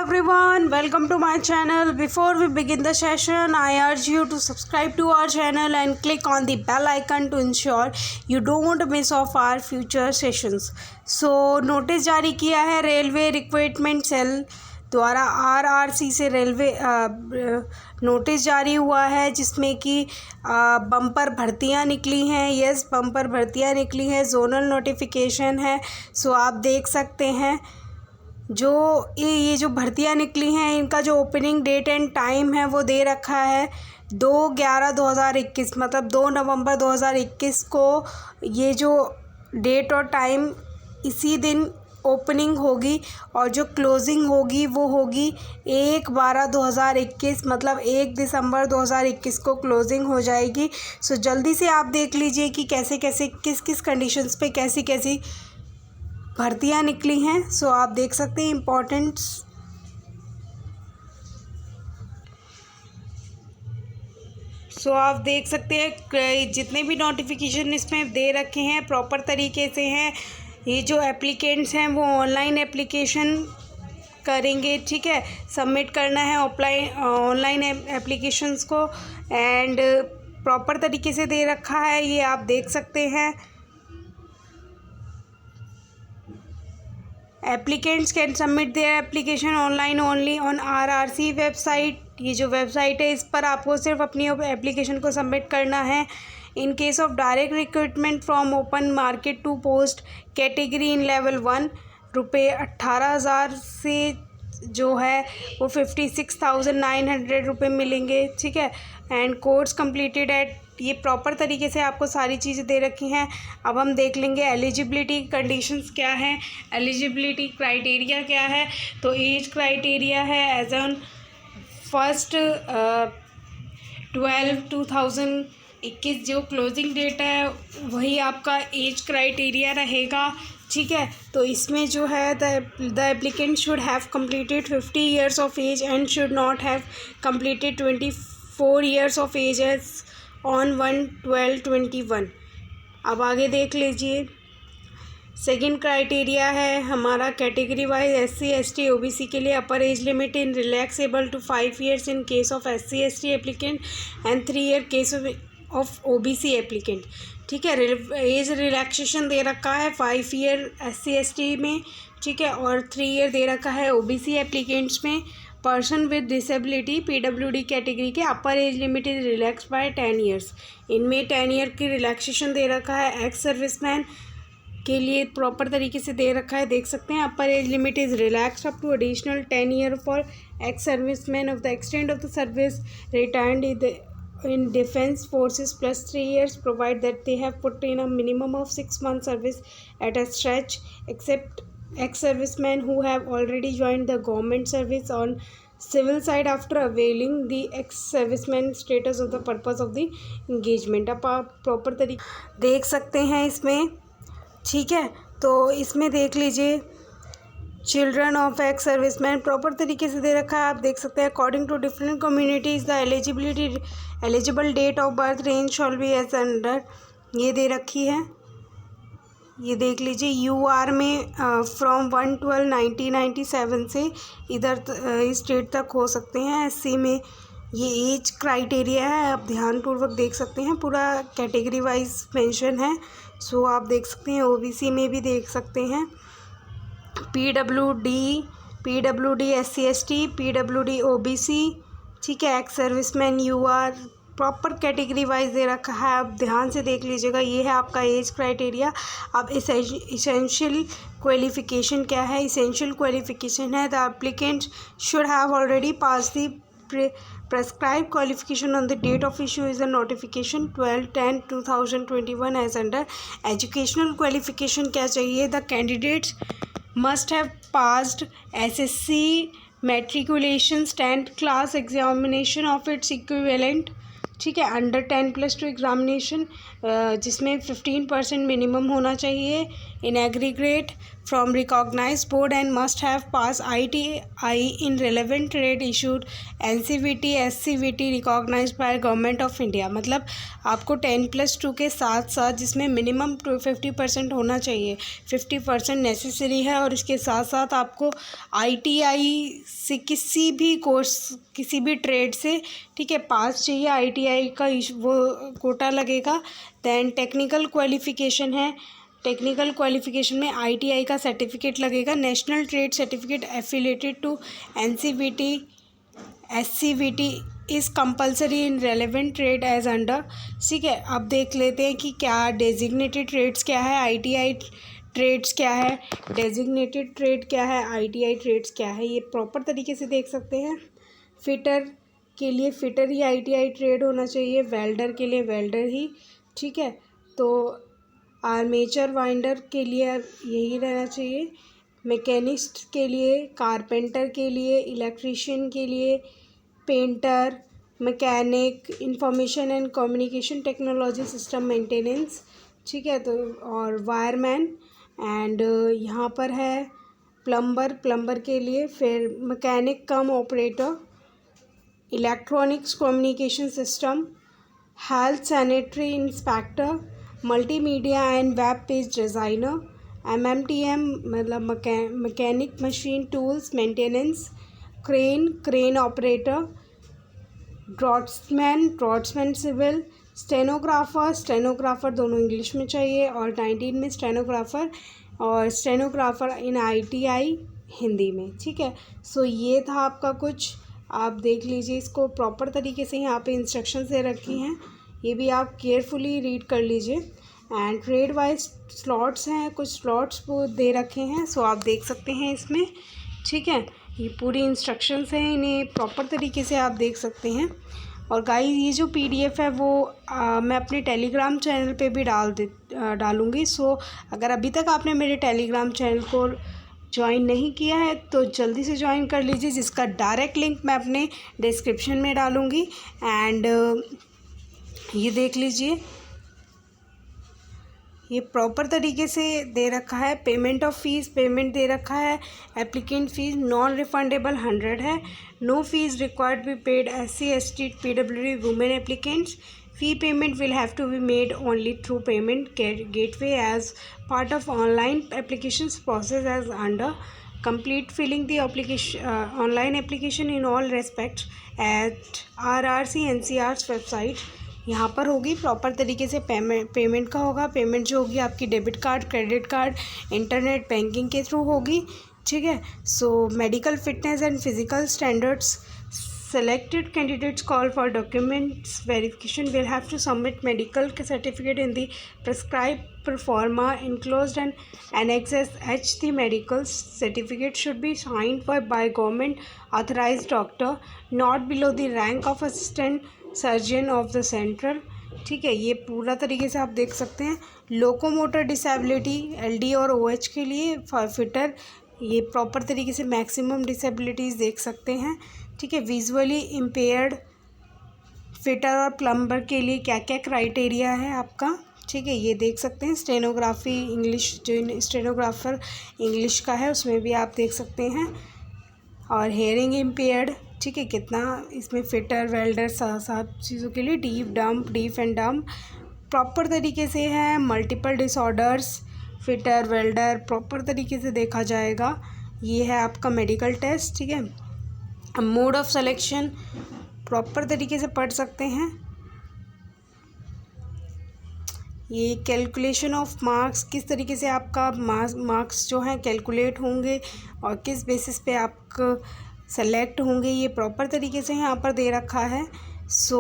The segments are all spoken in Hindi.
everyone, welcome to my channel. Before we begin the session, I urge you to subscribe to our channel and click on the bell icon to ensure you don't miss off our future sessions. So notice जारी किया है रेलवे रिक्रूटमेंट सेल द्वारा आरआरसी से रेलवे नोटिस जारी हुआ है जिसमें कि बम्पर भर्तियां निकली हैं। यस, बम्पर भर्तियां निकली हैं, जोनल नोटिफिकेशन है। सो आप देख सकते हैं जो ये जो भर्तियां निकली हैं इनका जो ओपनिंग डेट एंड टाइम है वो दे रखा है 2/11/2021, मतलब 2 नवंबर 2021 को ये जो डेट और टाइम इसी दिन ओपनिंग होगी और जो क्लोजिंग होगी वो होगी 1/12/2021, मतलब 1 दिसंबर 2021 को क्लोजिंग हो जाएगी। सो जल्दी से आप देख लीजिए कि कैसे कैसे किस किस कंडीशंस पे कैसी कैसी भर्तियां निकली हैं। सो आप देख सकते हैं इम्पोर्टेंट आप देख सकते हैं जितने भी नोटिफिकेशन इसमें दे रखे हैं प्रॉपर तरीके से हैं। ये जो एप्लीकेंट्स हैं वो ऑनलाइन एप्लीकेशन करेंगे, ठीक है, सबमिट करना है ऑनलाइन एप्लीकेशंस को एंड प्रॉपर तरीके से दे रखा है, ये आप देख सकते हैं। Applicants can submit their application online only on RRC website. ये जो वेबसाइट है इस पर आपको सिर्फ अपनी एप्लीकेशन को सबमिट करना है। In case of direct recruitment from open market to post category in level 1 रुपये 18,000 से जो है वो 56,900 रुपये मिलेंगे, ठीक है। एंड कोर्स कंप्लीटेड एट, ये प्रॉपर तरीके से आपको सारी चीज़ें दे रखी हैं। अब हम देख लेंगे एलिजिबिलिटी कंडीशंस क्या हैं, एलिजिबिलिटी क्राइटेरिया क्या है। तो एज क्राइटेरिया है एज ऑन 1 12 2021 जो क्लोजिंग डेट है वही आपका एज क्राइटेरिया रहेगा, ठीक है। तो इसमें जो है the applicant should have completed 50 years of age and should not have completed 24 years of age age on 1/12/21। अब आगे देख लीजिए। सेकेंड क्राइटेरिया है हमारा category wise SC ST OBC के लिए upper age limit in relaxable to 5 years in case of SC ST applicant and 3 year case of OBC applicant, ठीक है। एज रिलैक्सेशन दे रखा है 5 ईयर SC ST में, ठीक है, और 3 ईयर दे रखा है OBC एप्लीकेंट्स में। Person with disability PWD category के upper age limit is relax by 10 years. इनमें 10 ईयर की रिलैक्सेशन दे रखा है। एक्स सर्विसमैन के लिए प्रॉपर तरीके से दे रखा है, देख सकते हैं। Upper age limit is relaxed up to additional 10 year for ex serviceman of the extend of the service retired in defense forces plus 3 years provide that they have put in a minimum of 6 months service at a stretch, except ex-servicemen who have already joined the government service on civil side after availing the ex-serviceman status of the purpose of the engagement। अब आप प्रॉपर तरीके देख सकते हैं इसमें, ठीक है। तो इसमें देख लीजिए children of ex serviceman proper तरीके से दे रखा है, आप देख सकते हैं। According to different communities the eligible date of birth range shall be as under, ये दे रखी है, ये देख लीजिए। UR में फ्रॉम 1/12/1997 से इधर इस डेट तक हो सकते हैं। SC में ये एज क्राइटेरिया है, आप ध्यानपूर्वक देख सकते हैं, पूरा कैटेगरी वाइज मेंशन है। सो आप देख सकते हैं OBC में भी देख सकते हैं। PWD SC ST PWD OBC, ठीक है। Ex serviceman UR proper category wise दे रखा है, आप ध्यान से देख लीजिएगा। ये है आपका एज क्राइटेरिया। अब इसेंशियल क्वालिफिकेशन क्या है? इसेंशियल क्वालिफिकेशन है the applicant should have already pass the prescribed qualification on the date of issue is a notification 12/10/2021 as under। educational qualification क्या चाहिए? the candidates must have passed SSC matriculation 10th class examination of its equivalent, ठीक है, अंडर 10+2 एग्जामिनेशन जिसमें 15% मिनिमम होना चाहिए। in aggregate from recognized board and must have passed ITI in relevant trade issued NCVT SCVT recognized by government of India. मतलब आपको 10+2 के साथ साथ जिसमें मिनिमम 50% होना चाहिए, 50% नेसेसरी है, और इसके साथ साथ आपको ITI से किसी भी कोर्स किसी भी ट्रेड से, ठीक है, पास चाहिए। ITI का वो कोटा लगेगा। दैन टेक्निकल क्वालिफ़िकेशन है, टेक्निकल क्वालिफ़िकेशन में ITI का सर्टिफिकेट लगेगा। National trade certificate affiliated to NCVT SCVT is compulsory in relevant trade as under. ठीक है, अब देख लेते हैं कि क्या डेजिग्नेटेड ट्रेड्स क्या है, ITI ट्रेड्स क्या है, डेजिग्नेटेड ट्रेड क्या है, ITI ट्रेड्स क्या है। ये प्रॉपर तरीके से देख सकते हैं। फिटर के लिए फिटर ही ITI ट्रेड होना चाहिए, वेल्डर के लिए वेल्डर ही, ठीक है। तो आर्मेचर वाइंडर के लिए यही रहना चाहिए। मैकेनिस्ट के लिए, कारपेंटर के लिए, इलेक्ट्रीशियन के लिए, painter, mechanic, information and communication technology system maintenance, ठीक है। तो और वायरमैन एंड यहाँ पर है प्लम्बर के लिए, फिर mechanic cum operator, electronics communication system, health sanitary inspector, multimedia and web page designer, MMTM मतलब mechanic machine tools maintenance, crane operator, draughtsman civil, stenographer दोनों इंग्लिश में चाहिए, और 19 में स्टेनोग्राफ़र, और स्टेनोग्राफ़र इन ITI हिंदी में, ठीक है। सो ये था आपका कुछ, आप देख लीजिए इसको प्रॉपर तरीके से। यहाँ पे इंस्ट्रक्शन दे रखी हैं, ये भी आप केयरफुली रीड कर लीजिए। एंड ट्रेड वाइज स्लॉट्स हैं, कुछ स्लॉट्स वो दे रखे हैं, सो आप देख सकते हैं इसमें, ठीक है। ये पूरी इंस्ट्रक्शंस हैं, इन्हें प्रॉपर तरीके से आप देख सकते हैं। और गाइस ये जो PDF है वो मैं अपने टेलीग्राम चैनल पे भी डालूँगी। सो अगर अभी तक आपने मेरे टेलीग्राम चैनल को ज्वाइन नहीं किया है तो जल्दी से ज्वाइन कर लीजिए, जिसका डायरेक्ट लिंक मैं अपने डिस्क्रिप्शन में डालूँगी। एंड ये देख लीजिए, ये प्रॉपर तरीके से दे रखा है। पेमेंट ऑफ फीस पेमेंट दे रखा है। एप्लीकेंट फ़ीस नॉन रिफंडेबल 100 है। No fees required be paid SC ST PWD women applicants. Fee payment will have to be made only through payment gateway as part of online applications process as under. Complete filling the application online application in all respects at RRC NCR's website. यहाँ पर होगी प्रॉपर तरीके से पेमेंट का होगा। पेमेंट जो होगी आपकी debit card, credit card, internet banking के थ्रू होगी, ठीक है। So medical fitness and physical standards. Selected candidates call for documents verification will have to submit medical certificate in the prescribed proforma enclosed and annexes H. The medical certificate should be signed by government authorized doctor not below the rank of assistant surgeon of the central, ठीक है। ये पूरा तरीके से आप देख सकते हैं। लोकोमोटर डिसेबिलिटी LD और OH के लिए फिटर, ये प्रॉपर तरीके से मैक्सिमम डिसेबिलिटीज़ देख सकते हैं, ठीक है। विजुअली इम्पेयर्ड फिटर और प्लम्बर के लिए क्या क्या क्राइटेरिया है आपका, ठीक है, ये देख सकते हैं। स्टेनोग्राफी इंग्लिश, जो स्टेनोग्राफर इंग्लिश का है उसमें भी आप देख सकते हैं। और हेयरिंग इम्पेयर्ड, ठीक है, कितना इसमें फिटर वेल्डर सब चीज़ों के लिए। डीफ एंड डम्प प्रॉपर तरीके से है। Multiple disorders fitter welder proper तरीके से देखा जाएगा। ये है आपका मेडिकल टेस्ट, ठीक है। मोड ऑफ सिलेक्शन प्रॉपर तरीके से पढ़ सकते हैं। ये कैलकुलेशन ऑफ मार्क्स, किस तरीके से आपका मार्क्स जो हैं कैलकुलेट होंगे और किस बेसिस पे आपको सेलेक्ट होंगे, ये प्रॉपर तरीके से यहाँ पर दे रखा है। So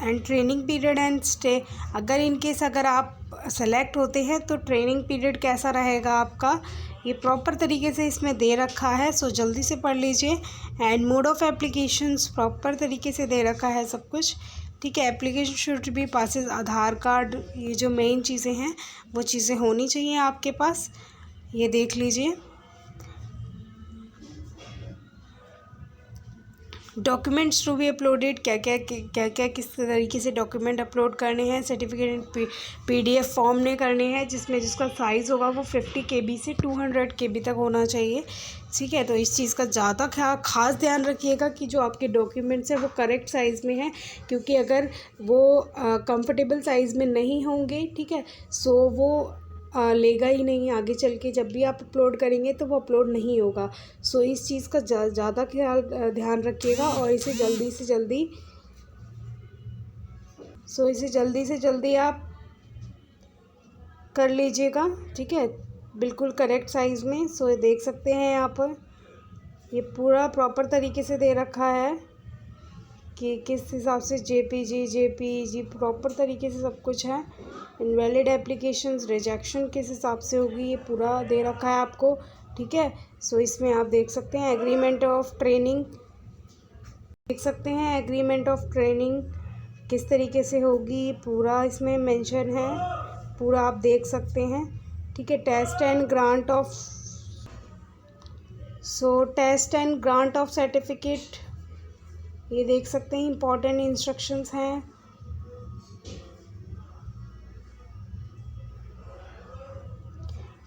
and training period and stay, अगर इन केस अगर आप सेलेक्ट होते हैं तो ट्रेनिंग पीरियड कैसा रहेगा आपका, ये प्रॉपर तरीके से इसमें दे रखा है। सो जल्दी से पढ़ लीजिए। And mode of applications proper तरीके से दे रखा है सब कुछ, ठीक है। Application should be passes Aadhaar card, ये जो मेन चीज़ें हैं वो चीज़ें होनी चाहिए आपके पास, ये देख लीजिए। डॉक्यूमेंट्स टू बी अपलोडेड, क्या क्या किस तरीके से डॉक्यूमेंट अपलोड करने हैं। सर्टिफिकेट PDF फॉर्म में करने हैं, जिसका साइज़ होगा वो 50 KB से 200 KB तक होना चाहिए। ठीक है, तो इस चीज़ का ज़्यादा खास ध्यान रखिएगा कि जो आपके डॉक्यूमेंट्स हैं वो करेक्ट साइज़ में हैं, क्योंकि अगर वो कंफर्टेबल साइज़ में नहीं होंगे, ठीक है, सो वो लेगा ही नहीं। आगे चल के जब भी आप अपलोड करेंगे तो वो अपलोड नहीं होगा। सो इस चीज़ का ज़्यादा ध्यान रखिएगा और इसे जल्दी से जल्दी आप कर लीजिएगा। ठीक है, बिल्कुल करेक्ट साइज़ में। सो देख सकते हैं यहाँ पर ये पूरा प्रॉपर तरीके से दे रखा है कि किस हिसाब से JPG प्रॉपर तरीके से सब कुछ है। इनवैलिड एप्लीकेशंस रिजेक्शन किस हिसाब से होगी ये पूरा दे रखा है आपको। ठीक है, सो इसमें आप देख सकते हैं एग्रीमेंट ऑफ ट्रेनिंग, देख सकते हैं एग्रीमेंट ऑफ ट्रेनिंग किस तरीके से होगी पूरा इसमें मेंशन है, पूरा आप देख सकते हैं। ठीक है, test and grant of certificate ये देख सकते हैं, इम्पॉर्टेंट इंस्ट्रक्शंस हैं।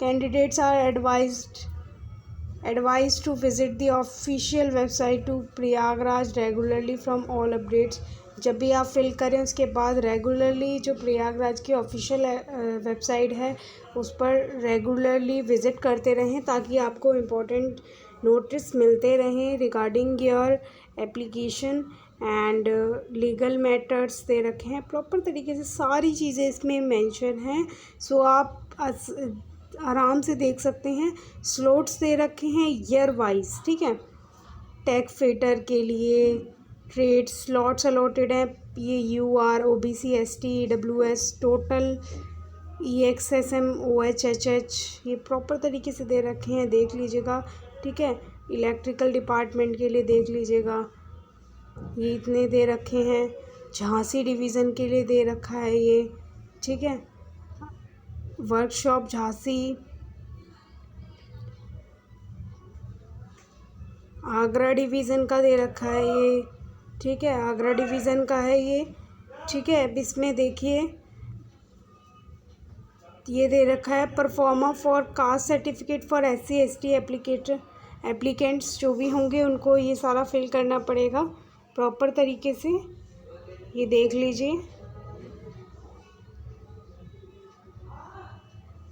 Candidates are advised to visit the official website to Prayagraj regularly from all updates. जब भी आप फिल करें उसके बाद रेगुलरली जो प्रयागराज की ऑफिशियल वेबसाइट है उस पर रेगुलरली विज़िट करते रहें, ताकि आपको इम्पोर्टेंट नोटिस मिलते रहें regarding your application and legal matters दे रखे हैं। प्रॉपर तरीके से सारी चीज़ें इसमें मेंशन हैं। सो आप आराम से देख सकते हैं। स्लॉट्स दे रखे हैं ईयर वाइज। ठीक है, टैग फिटर के लिए ट्रेड स्लॉट्स अलॉटेड हैं, ये UR OBC ST EWS total EXSM OHHH ये प्रॉपर तरीके से दे रखे हैं, देख लीजिएगा। ठीक है, इलेक्ट्रिकल डिपार्टमेंट के लिए देख लीजिएगा, ये इतने दे रखे हैं। झांसी डिवीज़न के लिए दे रखा है ये। ठीक है, वर्कशॉप झांसी, आगरा डिवीज़न का दे रखा है ये। ठीक है, आगरा डिवीज़न का है ये। ठीक है, अब इसमें देखिए ये दे रखा है performer for caste certificate for SC ST applicants जो भी होंगे उनको ये सारा फिल करना पड़ेगा प्रॉपर तरीके से। ये देख लीजिए,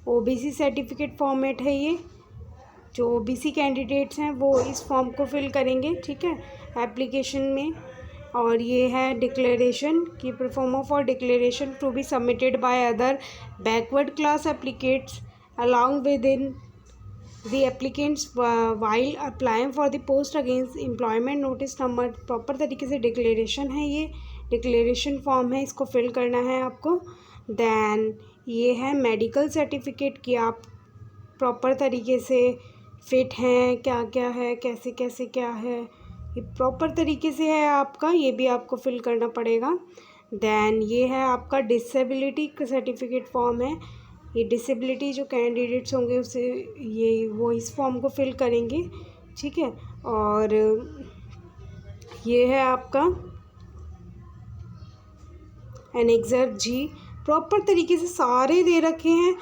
OBC सर्टिफिकेट फॉर्मेट है ये। जो OBC कैंडिडेट्स हैं वो इस फॉर्म को फिल करेंगे। ठीक है, एप्लीकेशन में। और ये है डिक्लेरेशन की proforma for declaration to be submitted by other backward class applicants along with in the applicants while applying for the post against employment notice number. Proper तरीके से डिक्लेरेशन है ये, डिक्लेरेशन फॉर्म है, इसको फिल करना है आपको। दैन ये है मेडिकल सर्टिफिकेट कि आप प्रॉपर तरीके से फिट हैं, क्या क्या है, कैसे कैसे क्या है, ये प्रॉपर तरीके से है आपका, ये भी आपको फिल करना पड़ेगा। दैन ये है आपका डिसेबिलिटी सर्टिफिकेट फॉर्म है, ये डिसेबिलिटी जो कैंडिडेट्स होंगे उसे वो इस फॉर्म को फिल करेंगे। ठीक है, और ये है आपका एनेक्सर G। प्रॉपर तरीके से सारे दे रखे हैं।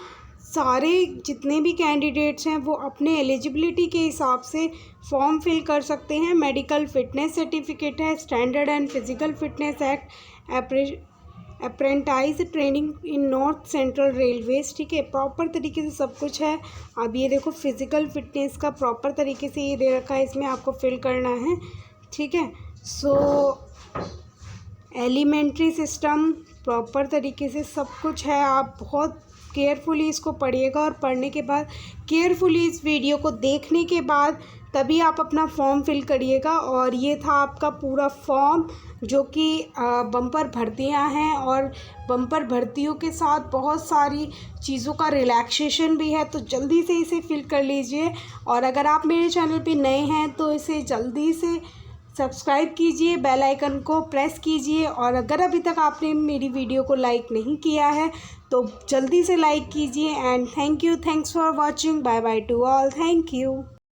सारे जितने भी कैंडिडेट्स हैं वो अपने एलिजिबिलिटी के हिसाब से फॉर्म फिल कर सकते हैं। मेडिकल फिटनेस सर्टिफिकेट है, standard and physical fitness act, apprentice training in north central railways. ठीक है, प्रॉपर तरीके से सब कुछ है। अब ये देखो फिज़िकल फिटनेस का प्रॉपर तरीके से ये दे रखा है, इसमें आपको फिल करना है। ठीक है, सो एलिमेंट्री सिस्टम प्रॉपर तरीके से सब कुछ है। आप बहुत केयरफुली इसको पढ़िएगा और पढ़ने के बाद केयरफुली इस वीडियो को देखने के बाद तभी आप अपना फॉर्म फिल करिएगा। और ये था आपका पूरा फॉर्म जो कि बम्पर भर्तियां हैं, और बम्पर भर्तियों के साथ बहुत सारी चीज़ों का रिलैक्सेशन भी है, तो जल्दी से इसे फिल कर लीजिए। और अगर आप मेरे चैनल पे नए हैं तो इसे जल्दी से सब्सक्राइब कीजिए, बेल आइकन को प्रेस कीजिए। और अगर अभी तक आपने मेरी वीडियो को लाइक नहीं किया है तो जल्दी से लाइक कीजिए। And thanks for watching. Bye bye to all, thank you.